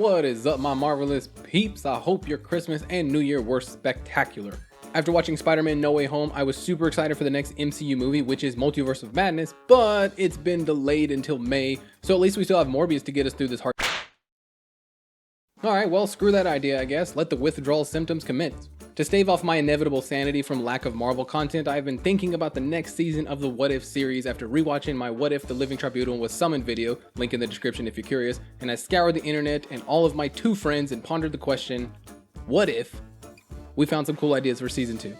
What is up, my marvelous peeps? I hope your Christmas and New Year were spectacular. After watching Spider-Man No Way Home, I was super excited for the next MCU movie, which is Multiverse of Madness, but it's been delayed until May, so at least we still have Morbius to get us through this hard. Alright, well, screw that idea, I guess. Let the withdrawal symptoms commence. To stave off my inevitable sanity from lack of Marvel content, I've been thinking about the next season of the What If series after rewatching my What If the Living Tribunal was Summoned video, link in the description if you're curious, and I scoured the internet and all of my two friends and pondered the question, what if we found some cool ideas for season 2?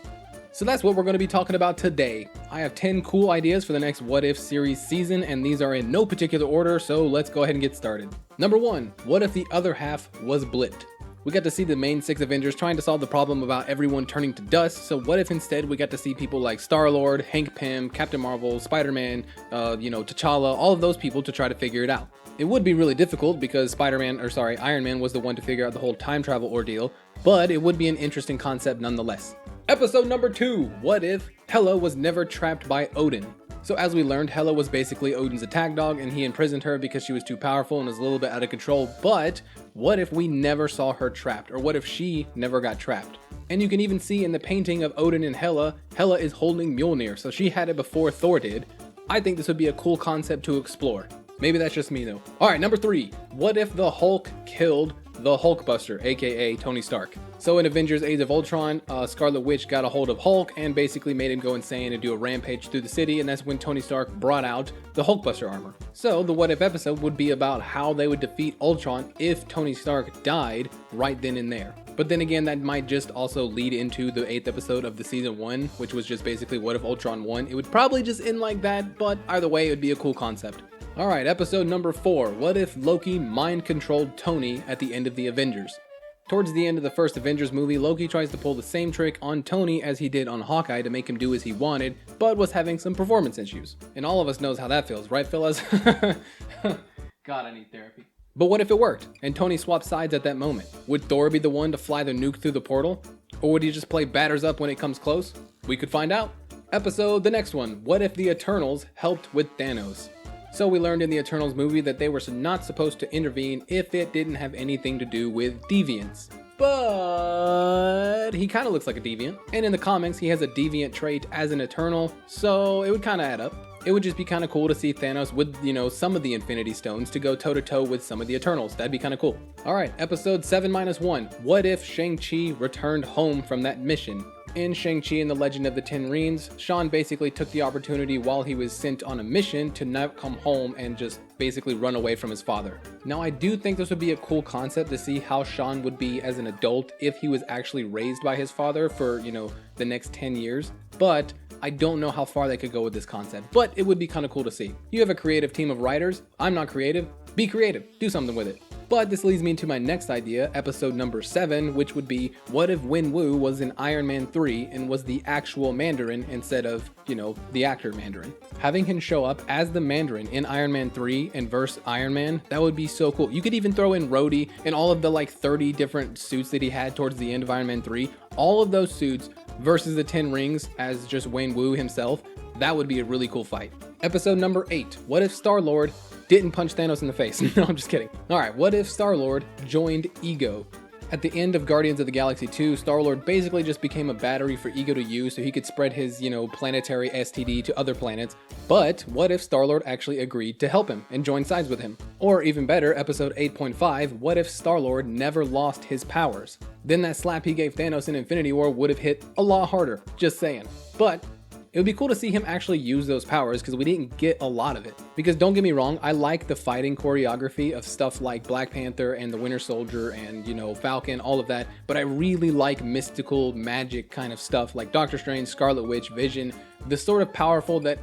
So that's what we're going to be talking about today. I have 10 cool ideas for the next What If series season, and these are in no particular order, so let's go ahead and get started. Number 1, what if the other half was blipped? We got to see the main 6 Avengers trying to solve the problem about everyone turning to dust, so what if instead we got to see people like Star-Lord, Hank Pym, Captain Marvel, Spider-Man, T'Challa, all of those people to try to figure it out. It would be really difficult because Iron Man was the one to figure out the whole time travel ordeal, but it would be an interesting concept nonetheless. Episode number 2, what if Hela was never trapped by Odin? So as we learned, Hela was basically Odin's attack dog and he imprisoned her because she was too powerful and was a little bit out of control, but what if we never saw her trapped, or what if she never got trapped? And you can even see in the painting of Odin and Hela, Hela is holding Mjolnir, so she had it before Thor did. I think this would be a cool concept to explore. Maybe that's just me though. Alright, number 3, what if the Hulk killed the Hulkbuster, aka Tony Stark? So in Avengers Age of Ultron, Scarlet Witch got a hold of Hulk and basically made him go insane and do a rampage through the city, and that's when Tony Stark brought out the Hulkbuster armor. So the what if episode would be about how they would defeat Ultron if Tony Stark died right then and there. But then again, that might just also lead into the 8th episode of the season 1, which was just basically what if Ultron won. It would probably just end like that, but either way, it would be a cool concept. Alright, episode number 4, what if Loki mind-controlled Tony at the end of the Avengers? Towards the end of the first Avengers movie, Loki tries to pull the same trick on Tony as he did on Hawkeye to make him do as he wanted, but was having some performance issues. And all of us knows how that feels, right fellas? God, I need therapy. But what if it worked, and Tony swapped sides at that moment? Would Thor be the one to fly the nuke through the portal? Or would he just play batters up when it comes close? We could find out. The next one, what if the Eternals helped with Thanos? So we learned in the Eternals movie that they were not supposed to intervene if it didn't have anything to do with deviants. But he kind of looks like a deviant. And in the comics, he has a deviant trait as an Eternal, so it would kind of add up. It would just be kind of cool to see Thanos with, some of the Infinity Stones to go toe-to-toe with some of the Eternals. That'd be kind of cool. Alright, episode 7-1. What if Shang-Chi returned home from that mission? In Shang-Chi and the Legend of the Ten Rings, Sean basically took the opportunity while he was sent on a mission to not come home and just basically run away from his father. Now I do think this would be a cool concept to see how Sean would be as an adult if he was actually raised by his father for, the next 10 years, but I don't know how far they could go with this concept, but it would be kind of cool to see. You have a creative team of writers, I'm not creative, be creative, do something with it. But this leads me to my next idea, episode number 7, which would be, what if Wenwu was in Iron Man 3 and was the actual Mandarin instead of, the actor Mandarin? Having him show up as the Mandarin in Iron Man 3 and verse Iron Man, that would be so cool. You could even throw in Rhodey and all of the 30 different suits that he had towards the end of Iron Man 3. All of those suits versus the 10 Rings as just Wenwu himself. That would be a really cool fight. Episode number 8, what if Star-Lord didn't punch Thanos in the face? No, I'm just kidding. Alright, what if Star-Lord joined Ego? At the end of Guardians of the Galaxy 2, Star-Lord basically just became a battery for Ego to use so he could spread his, planetary STD to other planets. But what if Star-Lord actually agreed to help him and join sides with him? Or even better, episode 8.5, what if Star-Lord never lost his powers? Then that slap he gave Thanos in Infinity War would have hit a lot harder, just saying. But it would be cool to see him actually use those powers because we didn't get a lot of it. Because don't get me wrong, I like the fighting choreography of stuff like Black Panther and the Winter Soldier and, Falcon, all of that. But I really like mystical magic kind of stuff like Doctor Strange, Scarlet Witch, Vision, the sort of powerful that,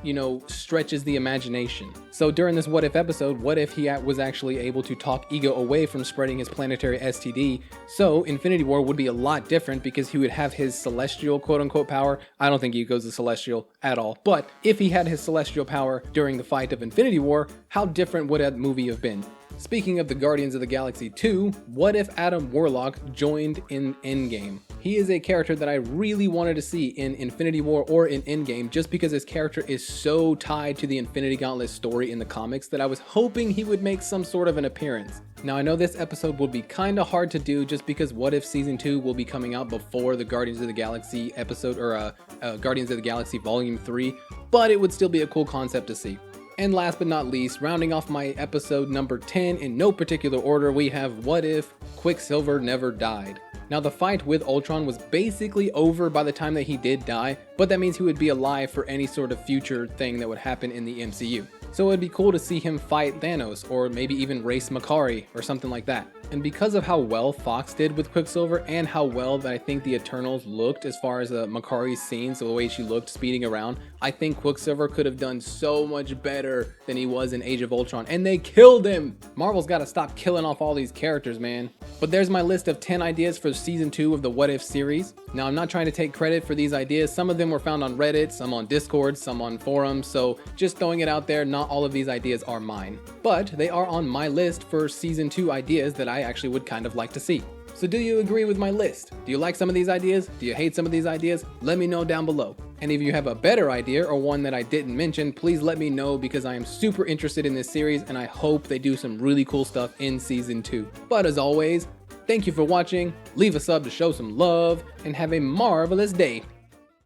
stretches the imagination. So during this What If episode, what if he was actually able to talk Ego away from spreading his planetary STD? So Infinity War would be a lot different because he would have his celestial quote-unquote power. I don't think Ego's a celestial at all. But if he had his celestial power during the fight of Infinity War, how different would that movie have been? Speaking of the Guardians of the Galaxy 2, what if Adam Warlock joined in Endgame? He is a character that I really wanted to see in Infinity War or in Endgame just because his character is so tied to the Infinity Gauntlet story in the comics that I was hoping he would make some sort of an appearance. Now I know this episode will be kinda hard to do just because What If Season 2 will be coming out before the Guardians of the Galaxy episode or Guardians of the Galaxy Volume 3, but it would still be a cool concept to see. And last but not least, rounding off my episode number 10 in no particular order, we have What If Quicksilver Never Died. Now the fight with Ultron was basically over by the time that he did die, but that means he would be alive for any sort of future thing that would happen in the MCU. So it'd be cool to see him fight Thanos, or maybe even race Makari, or something like that. And because of how well Fox did with Quicksilver, and how well that I think the Eternals looked as far as Makari's scenes, the way she looked speeding around, I think Quicksilver could have done so much better than he was in Age of Ultron, and they killed him! Marvel's gotta stop killing off all these characters, man. But there's my list of 10 ideas for Season 2 of the What If series. Now I'm not trying to take credit for these ideas, some of them were found on Reddit, some on Discord, some on forums, so just throwing it out there, not all of these ideas are mine. But they are on my list for Season 2 ideas that I actually would kind of like to see. So do you agree with my list? Do you like some of these ideas? Do you hate some of these ideas? Let me know down below. And if you have a better idea or one that I didn't mention, please let me know because I am super interested in this series and I hope they do some really cool stuff in Season 2. But as always, thank you for watching, leave a sub to show some love, and have a marvelous day.